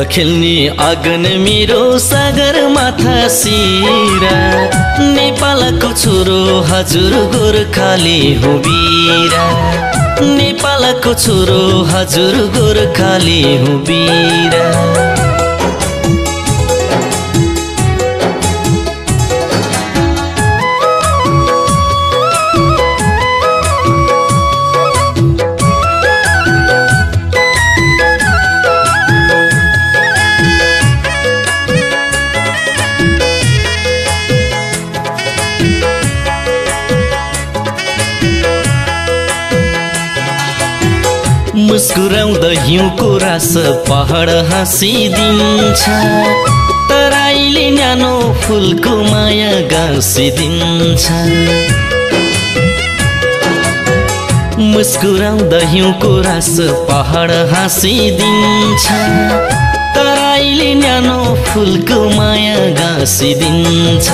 खेल्ने आँगन मेरो सागर माथा सिरा नेपालको छोरो हजुर गोर्खाली हो वीरा नेपालको छोरो हजुर गोर्खाली हो वीरा मुस्कुराउँदा हिउँको रास पहाड हाँसिदिन्छ तराईले न्यानो फुलको माया गाँसिदिन्छ मुस्कुराउँदा हिउँको रास पहाड हाँसिदिन्छ तराईले न्यानो फुलको माया गाँसिदिन्छ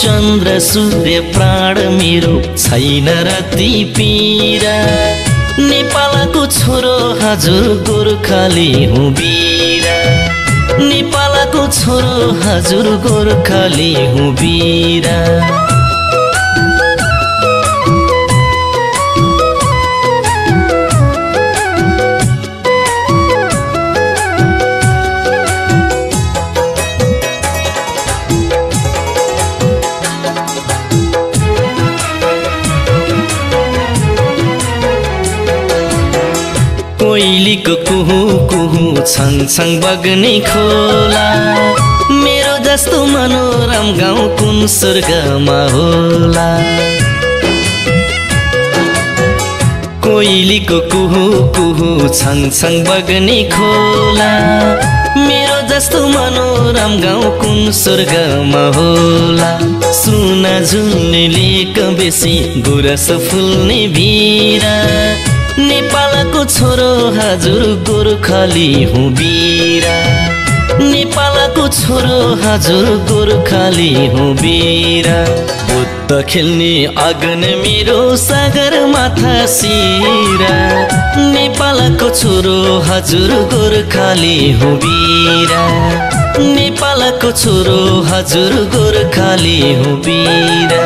चन्द्र सूर्य प्राण मेरो छैन राति पीरा नेपालको छोरो हजुर गोर्खाली हो वीरा नेपालको छोरो हजुर गोर्खाली हो वीरा कोइलीको कुहु कुहु छङ छङ बग्ने खोला मेरो जस्तो मनोरम गाउँ कुन स्वर्गमा होला कोइलीको कुहु कुहु छङ छङ बग्ने खोला मेरो जस्तो मनोरम गाउँ कुन स्वर्गमा होला सुना झुल्नेले बेसी गुरस फुल्ने भिरा नेपालको छोरो हजुर गोर्खाली हो वीरा नेपालको छोरो हजुर गोर्खाली हो वीरा बुद्ध खेल्ने आँगन मेरो सागर माथा सिरा नेपालको छोरो हजुर गोर्खाली हो वीरा नेपालको छोरो हजुर गोर्खाली हो वीरा।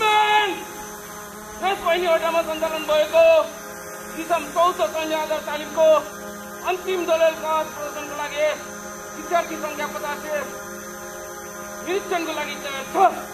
देश पहिनीवटामा सञ्चालन भएको किसम 14 सैन्य आधार तालिमको अन्तिम दलिल कागज प्रदर्शनको लागि शिक्षार्थी संख्या 50 निरीक्षणको लागि तयार छ।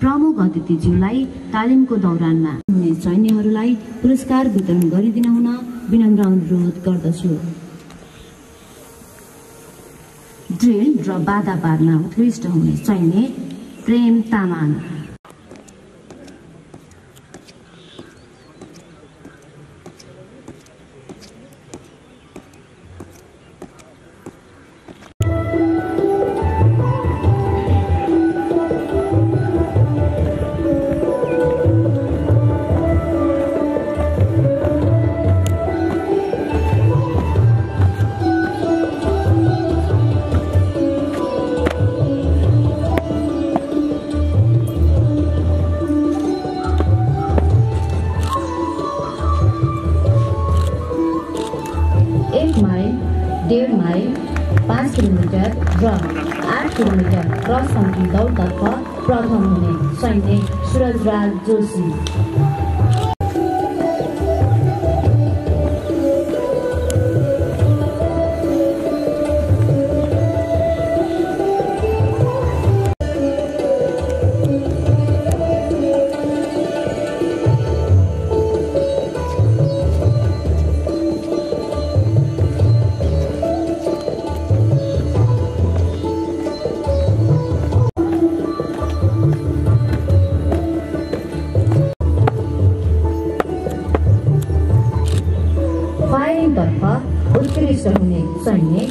प्रमुख अतिथिज्यूलाई तालिमको दौरानमा हुने सैन्यहरूलाई पुरस्कार वितरण गरिदिन हुन विनम्र अनुरोध गर्दछु। ड्रिल र बाधा पार्न उत्कृष्ट हुने सैन्य प्रेम तामाङ। र 8 किलोमिटर क्रस कन्ट्री दौडतर्फ प्रथम हुने सैन्य सुरजराज जोशी। तर्फ उत्कृष्ट हुने सैन्य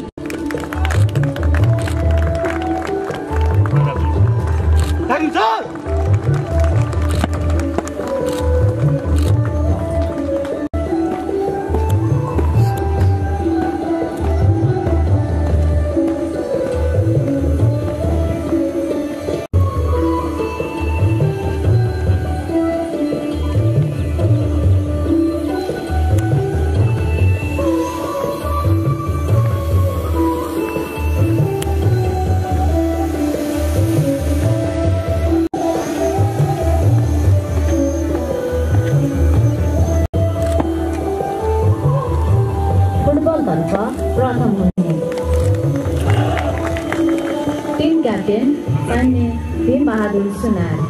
प्रथम हुने टिम क्याप्टेन सैन्य भीम बहादुर सुनार।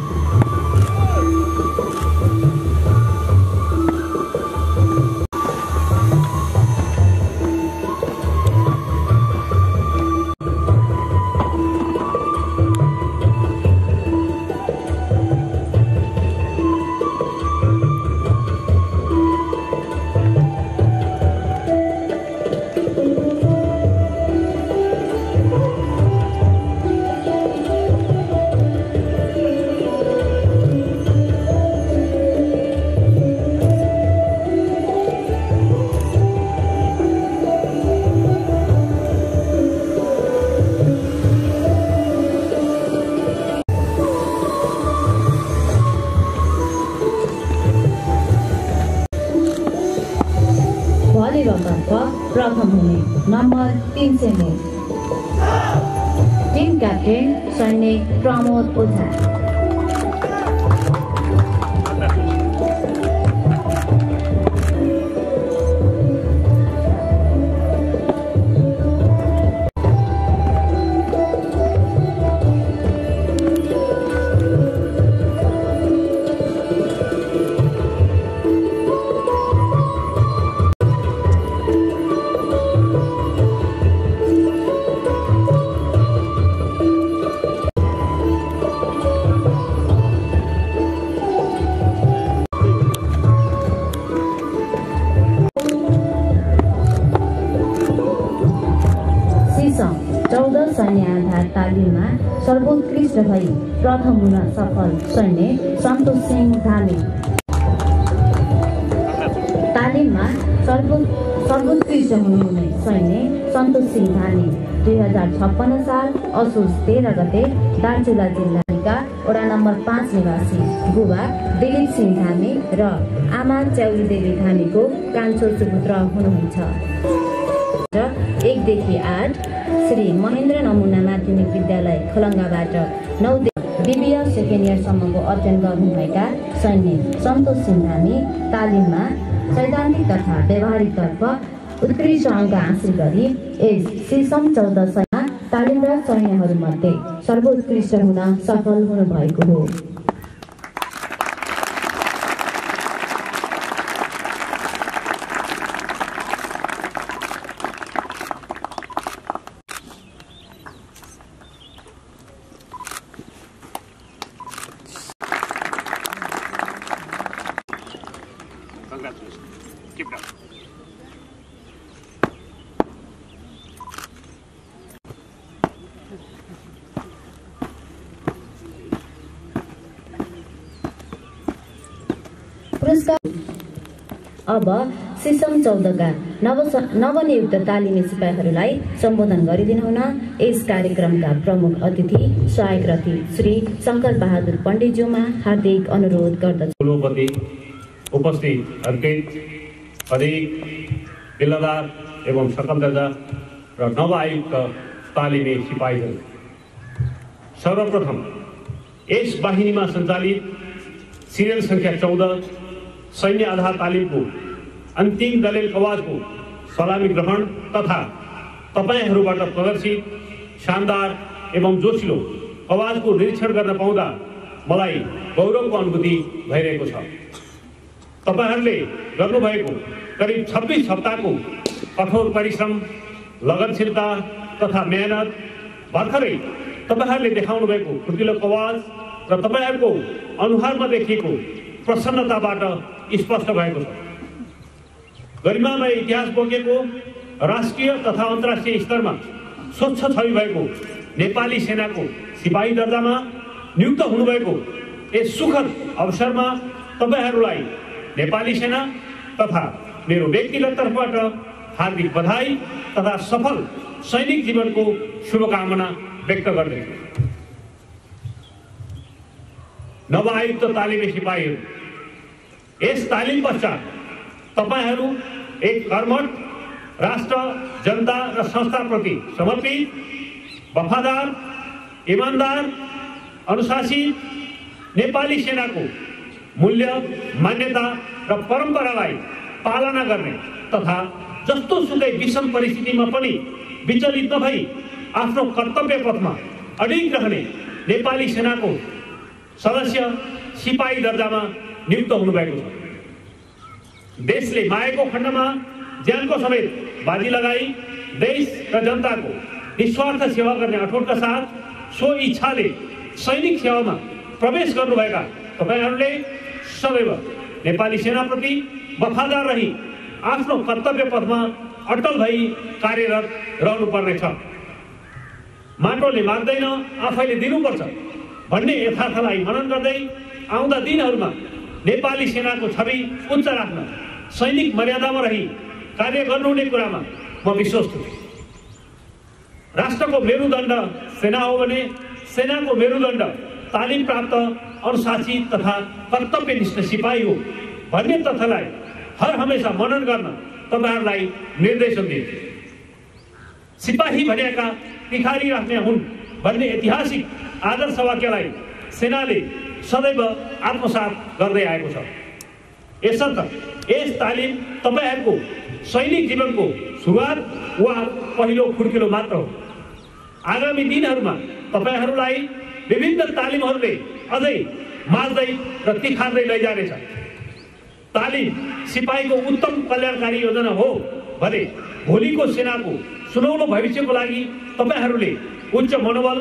प्रथम हुने नम्बर 300 टिम क्याप्टेन सैन्य प्रमोद ओझा। सैन्य आधार तालिममा सर्वोत्कृष्ट भई प्रथम हुन सफल सैन्य सन्तोष सिंह धामी। तालिममा सर्वोत्कृष्ट हुनुहुने सैन्य सन्तोष सिंह धामी। 2056 साल असोज 13 गते दार्चुला जिल्लाका वडा नम्बर 5 निवासी बुबा दिलीप सिंह धामी र आमा च्याउरी देवी धामीको कान्छो सुपुत्र हुनुहुन्छ। 1 देखि 8 श्री महेन्द्र नमुना माध्यमिक विद्यालय खलङ्गाबाट 9 BBA सेकेन्ड इयरसम्मको अध्ययन गर्नुभएका सैन्य सन्तोष सिंह धामी तालिममा सैद्धान्तिक तथा व्यावहारिक तर्फ उत्कृष्ट अङ्क हासिल गरी यस शीर्षम 14 सैन्य तालिमरत सैन्यहरूमध्ये सर्वोत्कृष्ट हुन सफल हुनुभएको हो। अब शीर्षम 14 का नवनियुक्त तालिमी सिपाहीहरूलाई सम्बोधन गरिदिनु हुन यस कार्यक्रमका प्रमुख अतिथि सहायक रथी श्री शङ्कर बहादुर पण्डितज्यूमा हार्दिक अनुरोध गर्दछु। उपस्थित अर्कित अधिक जिल्लादार एवं सकल दर्जा र नवआयुक्त तालिमी सिपाहीहरू, सर्वप्रथम यस वाहिनीमा सञ्चालित सिरियल संख्या 14 सैन्य आधार तालिमको अन्तिम दलेल कवाजको सलामी ग्रहण तथा तपाईहरूबाट प्रदर्शित शानदार एवं जोसिलो कवाजको निरीक्षण गर्न पाउँदा मलाई गौरवको अनुभूति भइरहेको छ। तपाईहरूले गर्नुभएको करिब 26 हप्ताको कठोर परिश्रम, लगनशीलता तथा मेहनत भर्खरै तपाईहरूले देखाउनु भएको फुर्तिलो कवाज र तपाईहरूको अनुहारमा देखिएको प्रसन्नताबाट स्पष्ट भएको छ। गरिमामय इतिहास बोकेको राष्ट्रिय तथा अन्तर्राष्ट्रिय स्तरमा स्वच्छ छवि भएको नेपाली सेनाको सिपाही दर्जामा नियुक्त हुनुभएको यस सुखद अवसरमा तपाईहरूलाई नेपाली सेना तथा मेरो व्यक्तिगत तर्फबाट हार्दिक बधाई तथा सफल सैनिक जीवनको शुभकामना व्यक्त गर्दछु। नवआयुक्त तालिमी सिपाहीहरू, यस तालिम पश्चात तपाईहरू एक कर्मठ, राष्ट्र, जनता र संस्थाप्रति समर्पित, वफादार, इमानदार, अनुशासित नेपाली सेनाको मूल्य, मान्यता र परम्परालाई पालना गर्ने तथा जस्तो सुकै विषम परिस्थितिमा पनि विचलित नभई आफ्नो कर्तव्य पथमा अडिग रहने नेपाली सेनाको सदस्य सिपाही दर्जामा नियुक्त हुनुभएको छ। देशले मागेको खण्डमा ज्यानको समेत बाजी लगाई देश र जनताको निस्वार्थ सेवा गर्ने अठोटका साथ सो इच्छाले सैनिक सेवामा प्रवेश गर्नुभएका तपाईहरूले सदैव नेपाली सेनाप्रति वफादार रही आफ्नो कर्तव्य पथमा अटल भई कार्यरत रहनुपर्नेछ। माटोले माग्दैन, आफैले दिनुपर्छ भन्ने यथार्थलाई मनन गर्दै आउँदा दिनहरूमा नेपाली सेनाको छवि उच्च राख्न सैनिक मर्यादामा रही कार्य गर्नुहुने कुरामा म विश्वस्त छु। राष्ट्रको मेरुदण्ड सेना हो भने सेनाको मेरुदण्ड तालिम प्राप्त, अनुशासित तथा कर्तव्यनिष्ठ सिपाही हो भन्ने तथ्यलाई हर हमेशा मनन गर्न तपाईहरूलाई निर्देशन दिन्छु। सिपाही भनेका तिखारी राख्ने हुन् भन्ने ऐतिहासिक आदर्श वाक्यलाई सेनाले सदैव आत्मसात गर्दै आएको छ। यसर्थ यस तालिम तपाईहरूको सैनिक जीवनको सुरुवात वा पहिलो खुड्किलो मात्र हो। आगामी दिनहरूमा तपाईहरूलाई विभिन्न तालिमहरूले अझै मार्दै र तिखार्दै लैजानेछ। तालिम सिपाहीको उत्तम कल्याणकारी योजना हो भने भोलिको सेनाको सुनौलो भविष्यको लागि तपाईहरूले उच्च मनोबल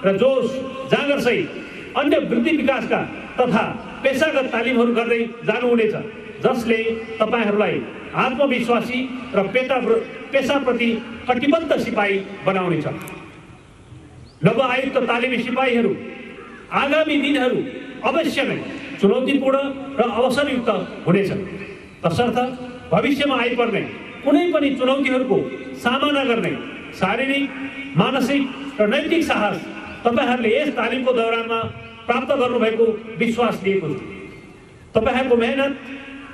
र जोश जाँगरसहित अन्य वृद्धि विकासका तथा पेशागत तालिमहरू गर्दै जानुहुनेछ, जसले तपाईहरूलाई आत्मविश्वासी र पेशाप्रति कटिबद्ध सिपाही बनाउनेछ। नवआयुक्त तालिमी सिपाहीहरू, आगामी दिनहरू अवश्य नै चुनौतीपूर्ण र अवसरयुक्त हुनेछन्। तसर्थ भविष्यमा आइपर्ने कुनै पनि चुनौतीहरूको सामना गर्ने शारीरिक, मानसिक र नैतिक साहस तपाईहरूले यस तालिमको दौरानमा प्राप्त गर्नुभएको विश्वास लिएको छु। तपाईहरूको मेहनत,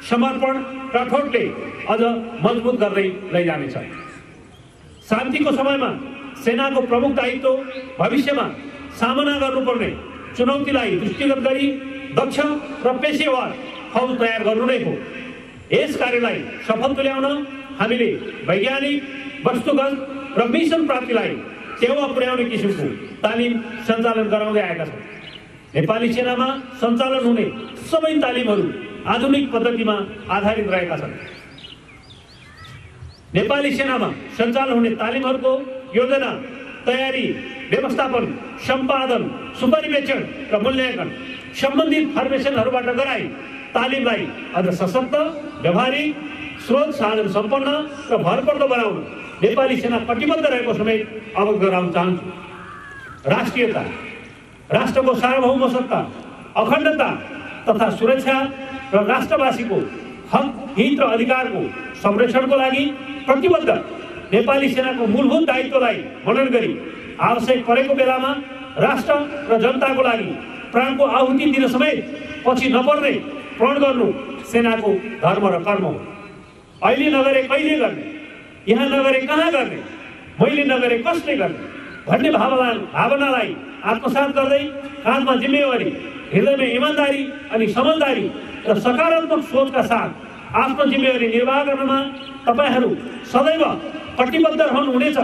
समर्पण र ठोटले अझ मजबुत गर्दै लैजानेछ। शान्तिको समयमा सेनाको प्रमुख दायित्व भविष्यमा सामना गर्नुपर्ने चुनौतीलाई दृष्टिगत गरी दक्ष र पेशेवर फौज तयार गर्नु नै हो। यस कार्यलाई सफल तुल्याउन हामीले वैज्ञानिक, वस्तुगत र मिसन प्राप्तिलाई टेवा पुर्याउने किसिमको तालिम सञ्चालन गराउँदै आएका छौँ। नेपाली सेनामा सञ्चालन हुने सबै तालिमहरू आधुनिक पद्धतिमा आधारित रहेका छन्। नेपाली सेनामा सञ्चालन हुने तालिमहरूको योजना, तयारी, व्यवस्थापन, सम्पादन, सुपरिवेक्षण र मूल्याङ्कन सम्बन्धित फर्मेसनहरूबाट गराई तालिमलाई अझ सशक्त, व्यावहारिक, स्रोत साधन सम्पन्न र भरपर्दो बनाउन नेपाली सेना कटिबद्ध रहेको समेत अवगत गराउन चाहन्छु। राष्ट्रियता, राष्ट्रको सार्वभौम सत्ता, अखण्डता तथा सुरक्षा र राष्ट्रवासीको हक, हित र अधिकारको संरक्षणको लागि प्रतिबद्ध नेपाली सेनाको मूलभूत दायित्वलाई मनन गरी आवश्यक परेको बेलामा राष्ट्र र जनताको लागि प्राणको आहुति दिन समेत पछि नपर्ने प्रण गर्नु सेनाको धर्म र कर्म हो। अहिले नगरे कहिले गर्ने, यहाँ नगरे कहाँ गर्ने, मैले नगरे कसले गर्ने भन्ने भावनालाई आत्मसात गर्दै काँधमा जिम्मेवारी, हृदयमा इमान्दारी अनि समझदारी र सकारात्मक सोचका साथ आफ्नो जिम्मेवारी निर्वाह गर्नमा तपाईहरू सदैव कटिबद्ध रहनुहुनेछ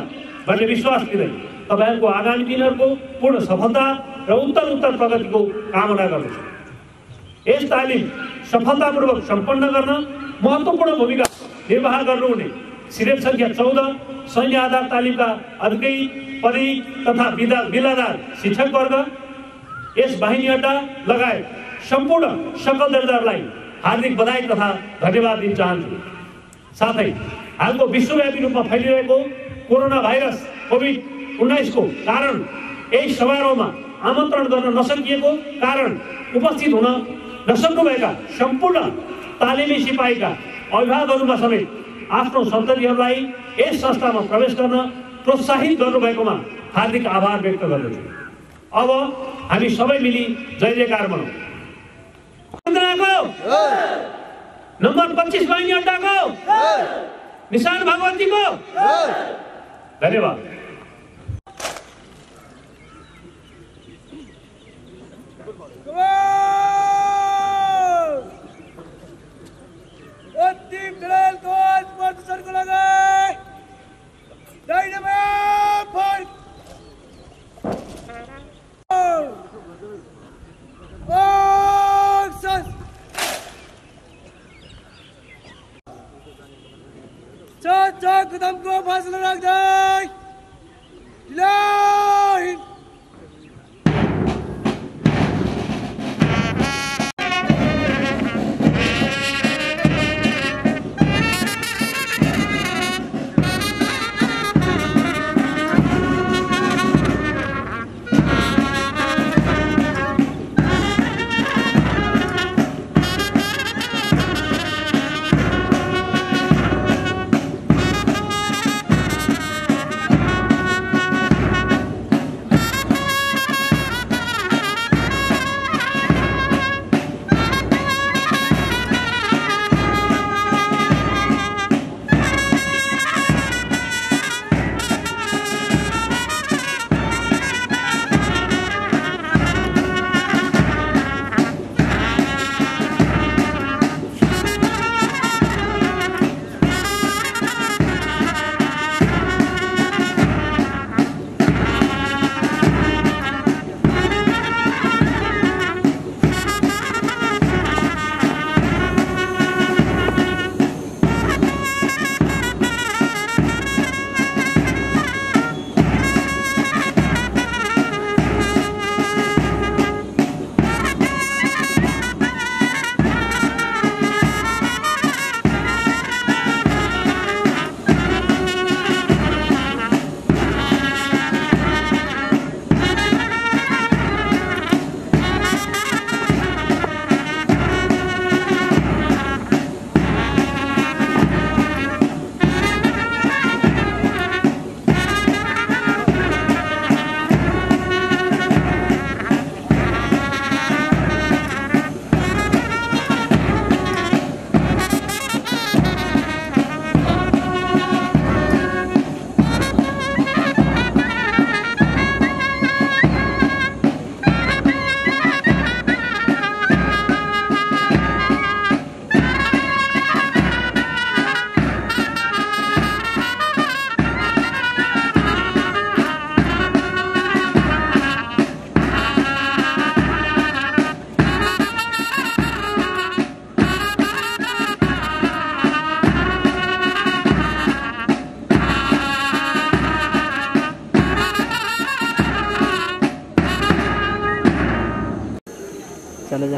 भन्ने विश्वास लिँदै तपाईहरूको आगामी दिनहरूको पूर्ण सफलता र उत्तर प्रगतिको कामना गर्दछु। यस तालिम सफलतापूर्वक सम्पन्न गर्न महत्त्वपूर्ण भूमिका निर्वाह गर्नुहुने सिरेट संख्या 14 सैन्य आधार तालिमका अधिकारी, पदवी तथा बिल्लादार शिक्षकवर्ग, यस बाहिनी अड्डा लगायत सम्पूर्ण सकल दर्जाहरूलाई हार्दिक बधाई तथा धन्यवाद दिन चाहन्छु। साथै हालको विश्वव्यापी रूपमा फैलिरहेको कोरोना भाइरस कोभिड-19 को कारण यही समारोहमा आमन्त्रण गर्न नसकिएको कारण उपस्थित हुन नसक्नुभएका सम्पूर्ण तालिमी सिपाहीका अभिभावकहरूमा समेत आफ्नो सन्ततिहरूलाई यस संस्थामा प्रवेश गर्न प्रोत्साहित गर्नुभएकोमा हार्दिक आभार व्यक्त गर्दछु। अब हामी सबै मिली जय जयकार बनाऊ। नम्बर 25 बाहिनी अड्डाको निशान भगवतीको धन्यवाद। कदम को फासला रख दे।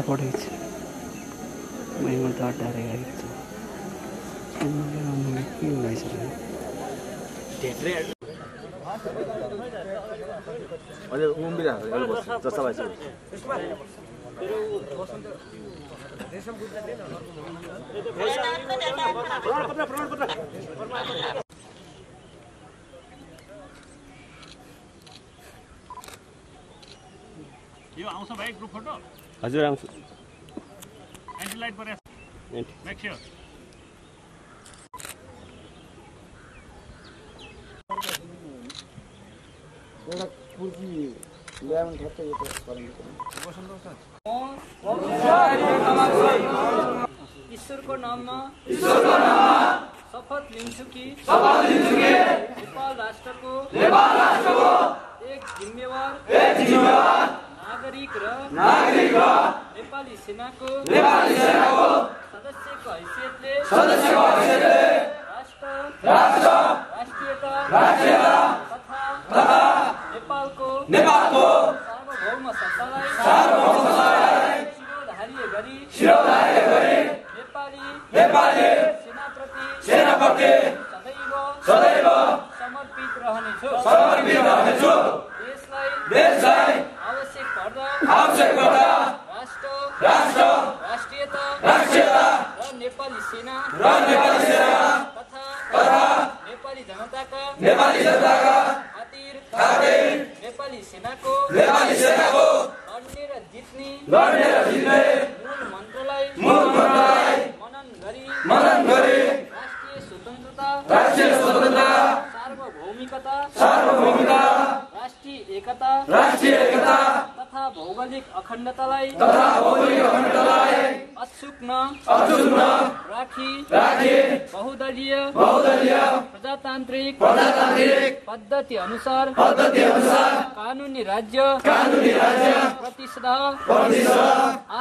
पढेको महिमा त अड्डाएर गएको छु के हुँदैछ यो आउँछ भाइ ग्रुप फोटो हजुर आउँछ एन्टी लाइट परे मेक श्योर एउटा कुर्सी ल्याउनु ठ्याक्कै यो ईश्वरको नाममा शपथ लिन्छु कि नेपाल राष्ट्रको एक जिम्मेवार नागरिक र नेपाली सेनाको सदस्यको हैसियतले राष्ट्रियता तथा नेपालको सार्वभौम सत्तालाई शिरोधार्य गरी नेपाली सेनाप्रति सदैव समर्पित रहनेछु देशलाई आवश्यक पर्दा राष्ट्रियता र नेपाली सेना तथा नेपाली जनताका खातिर नेपाली सेनाको लड्ने र जित्ने मूल मन्त्रलाई मनन गरी राष्ट्रिय स्वतन्त्रता सार्वभौमिकता राष्ट्रिय एकता तथा भौगोलिक अखण्डतालाई अक्षुण्ण राखी बहुदलीय प्रजातान्त्रिक पद्धति अनुसार कानुनी राज्य प्रतिष्ठा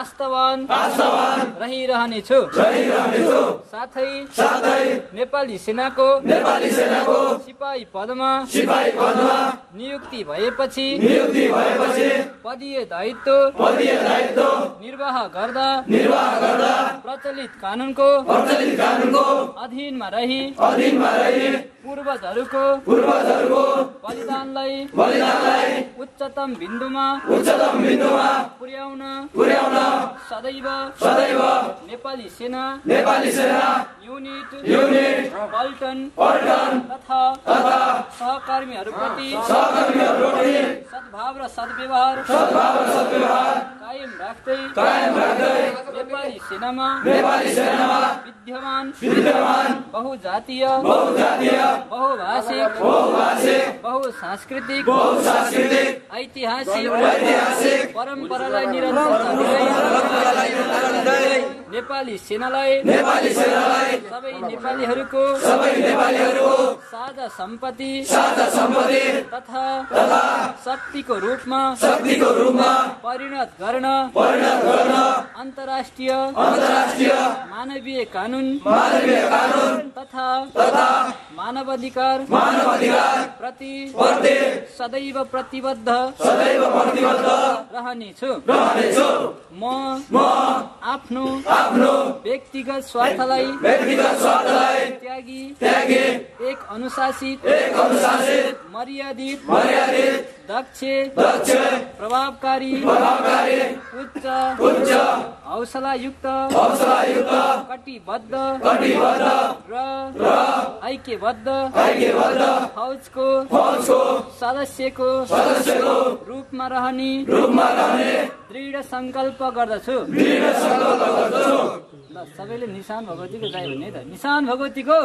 आस्थावान रहिरहनेछु साथै नेपाली सेनाको सिपाही पदमा नियुक्ति भएपछि पदीय दायित्व निर्वाह गर्दा प्रचलित कानुनको अधीनमा रही पूर्वजहरूको बलिदानलाई उच्चतम बिन्दुमा पुर्याउन सदैव नेपाली सेना युनिट पल्टन तथा सहकर्मीहरूप्रति सद्भाव र सद्व्यवहार कायम राख्दै नेपाली सेनामा विद्यमान बहुजातीय बहुभाषिक बहुसांस्कृतिक ऐतिहासिक परम्परालाई निरन्तर नेपाली सेनालाई सबै नेपालीहरूको साझा सम्पत्ति तथा शक्तिको रूपमा परिणत गर्न अन्तर्राष्ट्रिय मानवीय कानुन तथा मानवाधिकार प्रति सदैव प्रतिबद्ध रहनेछु म आफ्नो व्यक्तिगत स्वार्थलाई त्यागी एक अनुशासित मर्यादित दक्ष प्रभावकारी उच्च हौसलायुक्त कटिबद्ध र ऐक्यबद्ध फौजको सदस्यको रूपमा रहने दृढ संकल्प गर्दछु। सबैले निशान भगवतीको जय भन्ने त निशान भगवतीको